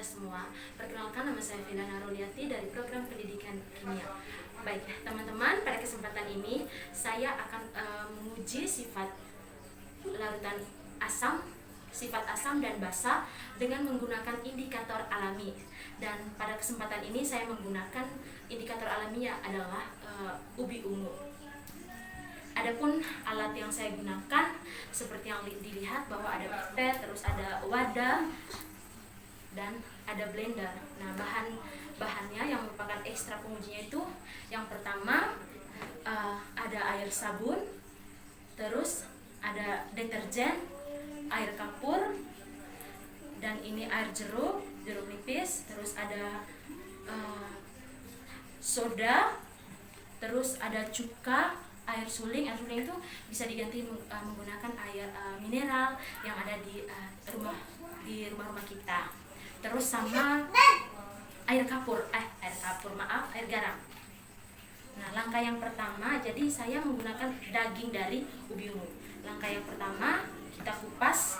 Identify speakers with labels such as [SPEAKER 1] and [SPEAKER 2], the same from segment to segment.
[SPEAKER 1] semua. Perkenalkan, nama saya Vindana Roliati dari Program Pendidikan Kimia. Baik, teman-teman, pada kesempatan ini saya akan menguji sifat larutan asam, sifat asam dan basa dengan menggunakan indikator alami. Dan pada kesempatan ini saya menggunakan indikator alaminya adalah ubi ungu. Adapun alat yang saya gunakan seperti yang dilihat bahwa ada pipet, terus ada wadah dan ada blender. Nah, bahannya yang merupakan ekstra pengujinya itu yang pertama ada air sabun, terus ada deterjen, air kapur, dan ini air jeruk nipis, terus ada soda, terus ada cuka, air suling itu bisa diganti menggunakan air mineral yang ada di rumah-rumah kita. Terus sama air garam. Nah, langkah yang pertama, jadi saya menggunakan daging dari ubi ungu. Langkah yang pertama, kita kupas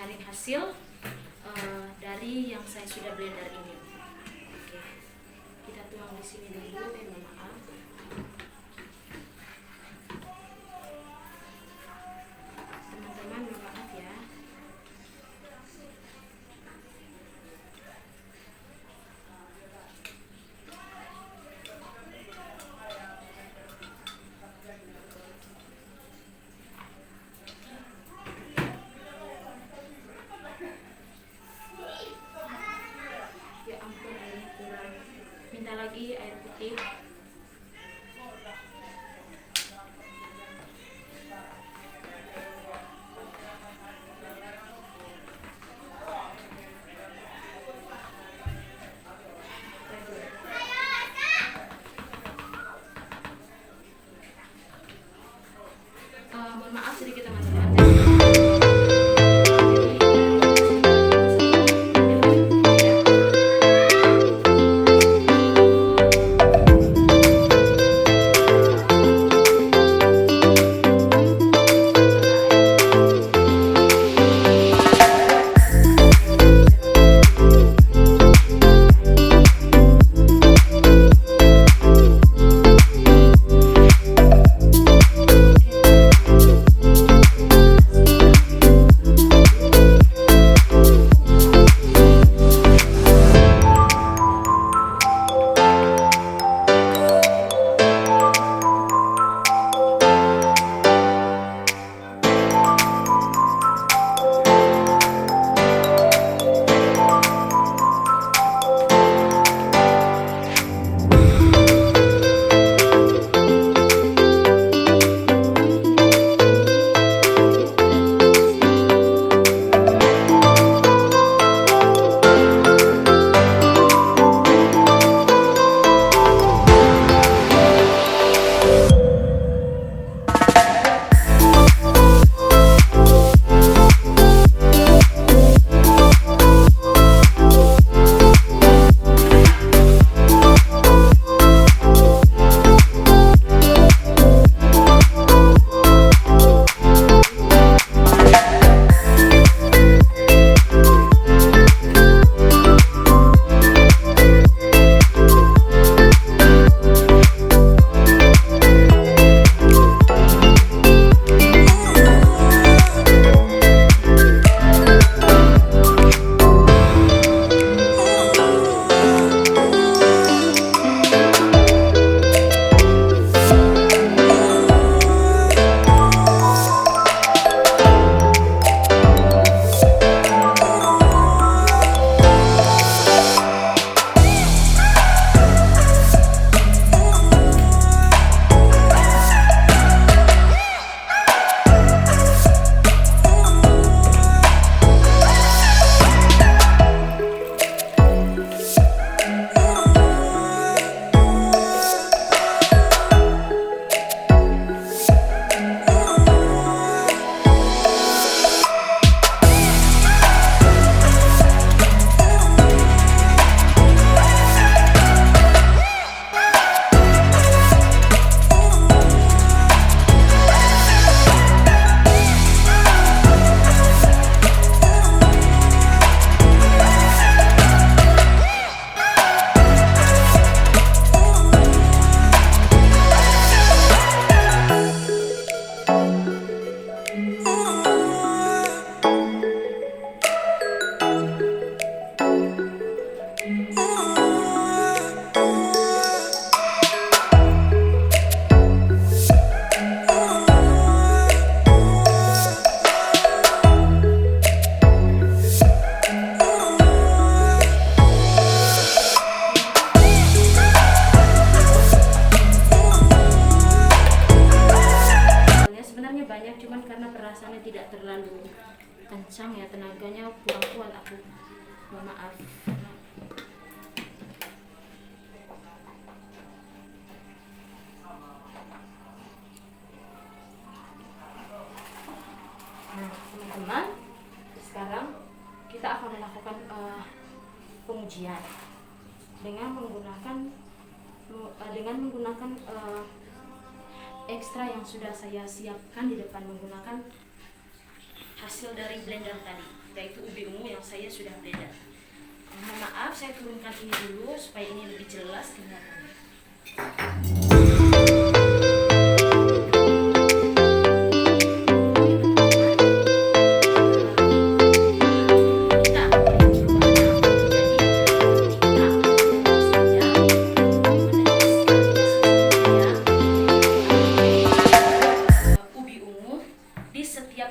[SPEAKER 1] menyaring hasil dari yang saya sudah blender ini. Oke, kita tuang di sini dulu. Mohon maaf. Teman-teman, mohon maaf ya. Ya ampun, airnya kurang. Minta lagi air putih. Mohon maaf sedikit teman-teman. kencang ya, tenaganya kurang kuat aku, mohon maaf. Nah teman-teman, sekarang kita akan melakukan pengujian dengan menggunakan ekstra yang sudah saya siapkan di depan, menggunakan hasil dari blender tadi, yaitu ubi ungu yang saya sudah blender. Mohon maaf, saya turunkan ini dulu supaya ini lebih jelas kelihatannya.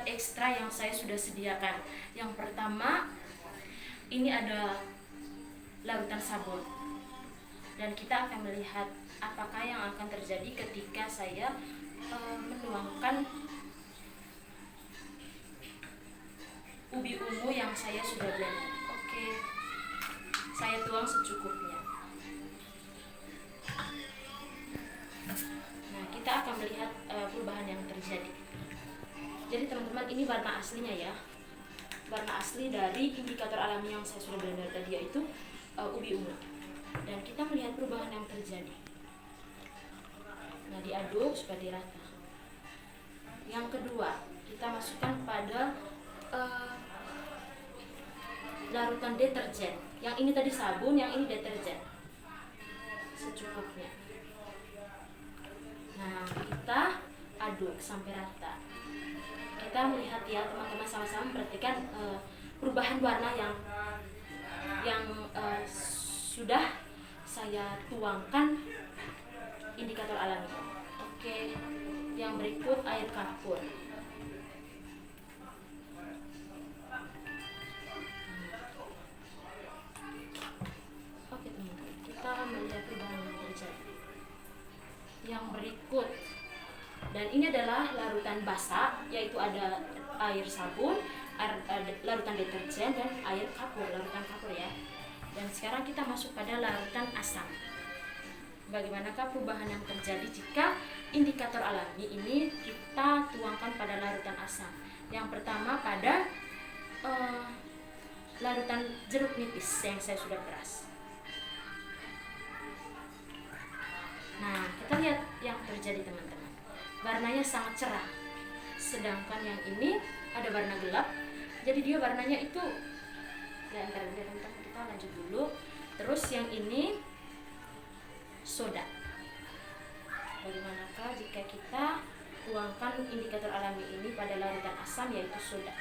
[SPEAKER 1] Ekstra yang saya sudah sediakan. Yang pertama, ini ada larutan sabun, dan kita akan melihat apakah yang akan terjadi ketika saya menuangkan ubi ungu yang saya sudah blender. Oke, saya tuang secukupnya. Nah, kita akan melihat perubahan yang terjadi. Jadi teman-teman, ini warna aslinya ya, warna asli dari indikator alami yang saya sudah blender tadi, yaitu ubi ungu. Dan kita melihat perubahan yang terjadi. Nah, diaduk supaya dirata. Yang kedua, kita masukkan pada larutan deterjen. Yang ini tadi sabun, yang ini deterjen, secukupnya. Nah, kita aduk sampai rata. Kita melihat ya teman-teman, sama-sama perhatikan perubahan warna yang sudah saya tuangkan indikator alami. Oke, yang berikut air kapur. Oke teman-teman, kita akan melihat perubahan yang terjadi. Yang berikut, dan ini adalah larutan basah, yaitu ada air sabun, larutan deterjen, dan air kapur, larutan kapur ya. Dan sekarang kita masuk pada larutan asam. Bagaimanakah perubahan yang terjadi jika indikator alami ini kita tuangkan pada larutan asam? Yang pertama pada larutan jeruk nipis yang saya sudah peras. Nah, kita lihat yang terjadi teman-teman. Warnanya sangat cerah, sedangkan yang ini ada warna gelap, jadi dia warnanya itu ya, kita lanjut dulu. Terus yang ini soda. Bagaimanakah jika kita tuangkan indikator alami ini pada larutan asam, yaitu soda?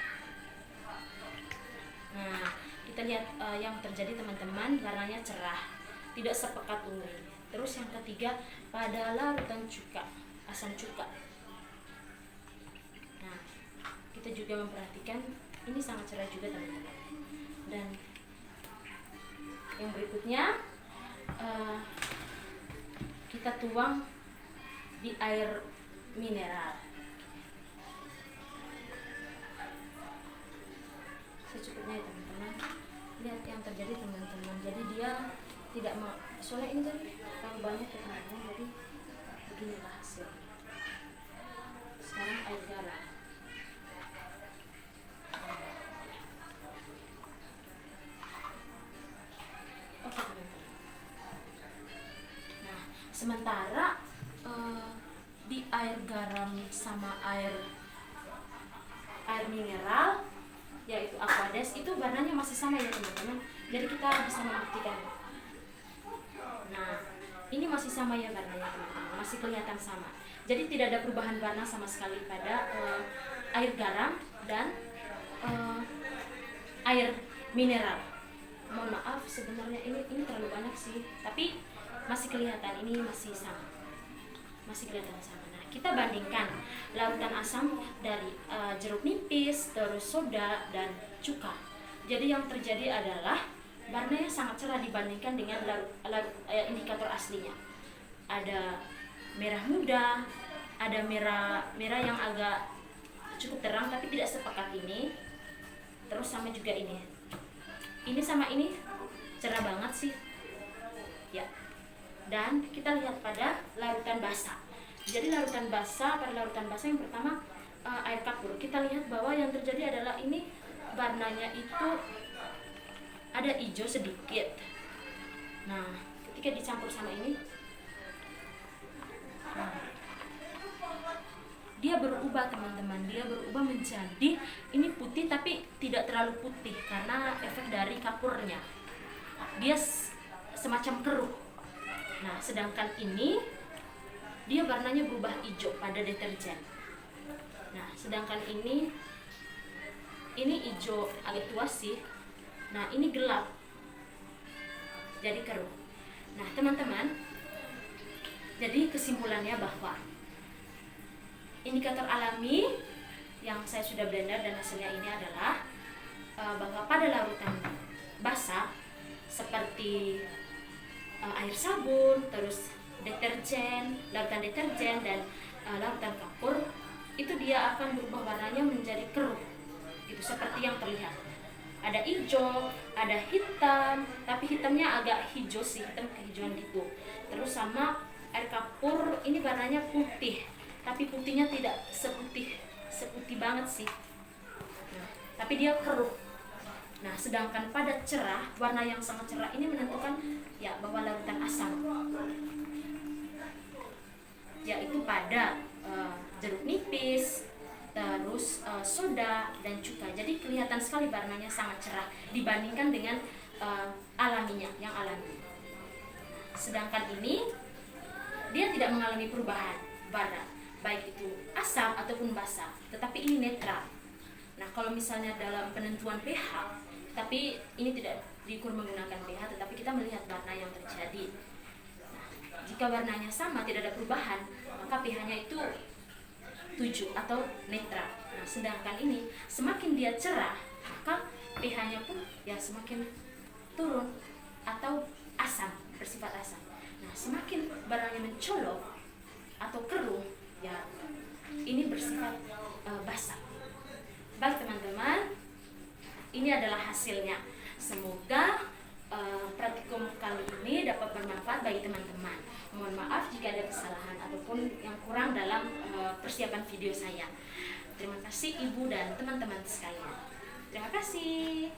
[SPEAKER 1] Nah, kita lihat yang terjadi teman-teman, warnanya cerah, tidak sepekat ungu ini. Terus yang ketiga pada larutan cuka, asam cuka. Nah, kita juga memperhatikan ini sangat cerah juga teman-teman. Dan yang berikutnya kita tuang di air mineral secukupnya ya teman-teman. Lihat yang terjadi teman-teman, jadi dia tidak soalnya ini tadi terlalu banyak ya teman-teman, jadi beginilah hasil. Sekarang air garam. Oke teman-teman. Nah, sementara di air garam sama air mineral, yaitu Aquades, itu warnanya masih sama ya teman-teman. Jadi kita bisa membuktikan. Nah, ini masih sama ya warnanya teman-teman, masih kelihatan sama. Jadi tidak ada perubahan warna sama sekali pada air garam dan air mineral. Mohon maaf, sebenarnya ini terlalu banyak sih, tapi masih kelihatan ini masih sama, masih kelihatan sama. Nah, kita bandingkan larutan asam dari jeruk nipis, terus soda dan cuka. Jadi yang terjadi adalah warnanya sangat cerah dibandingkan dengan indikator aslinya. Ada merah muda, ada merah yang agak cukup terang tapi tidak sepekat ini. Terus sama juga ini sama ini cerah banget sih ya. Dan kita lihat pada larutan basah. Jadi larutan basah, pada larutan basah yang pertama air kapur, kita lihat bahwa yang terjadi adalah ini warnanya itu ada hijau sedikit. Nah, ketika dicampur sama ini, dia berubah teman-teman, dia berubah menjadi ini putih tapi tidak terlalu putih karena efek dari kapurnya. Dia semacam keruh. Nah, sedangkan ini dia warnanya berubah hijau pada deterjen. Nah, sedangkan ini hijau agak tua sih. Nah, ini gelap. Jadi keruh. Nah, teman-teman, jadi kesimpulannya bahwa indikator alami yang saya sudah blender dan hasilnya ini adalah bahwa pada larutan basah seperti air sabun, terus deterjen, larutan deterjen dan larutan kapur, itu dia akan berubah warnanya menjadi keruh. Itu seperti yang terlihat. Ada hijau, ada hitam, tapi hitamnya agak hijau sih, hitam kehijauan gitu. Terus sama air kapur ini warnanya putih, tapi putihnya tidak seputih banget sih. Nah, tapi dia keruh. Nah, sedangkan pada cerah, warna yang sangat cerah ini menentukan ya bahwa larutan asam, yaitu pada jeruk nipis, terus soda dan cuka. Jadi kelihatan sekali warnanya sangat cerah dibandingkan dengan alaminya, yang alami. Sedangkan ini dia tidak mengalami perubahan warna, baik itu asam ataupun basah, tetapi ini netral. Nah, kalau misalnya dalam penentuan pH, tapi ini tidak diukur menggunakan pH, tetapi kita melihat warna yang terjadi. Nah, jika warnanya sama, tidak ada perubahan, maka pH-nya itu 7 atau netral. Nah, sedangkan ini semakin dia cerah, maka pH-nya pun ya semakin turun atau asam, bersifat asam. Nah, semakin barangnya mencolok atau keruh, ya ini bersifat basah. Baik teman-teman, ini adalah hasilnya. Semoga praktikum kali ini dapat bermanfaat bagi teman-teman. Mohon maaf jika ada kesalahan ataupun yang kurang dalam persiapan video saya. Terima kasih Ibu dan teman-teman sekalian. Terima kasih.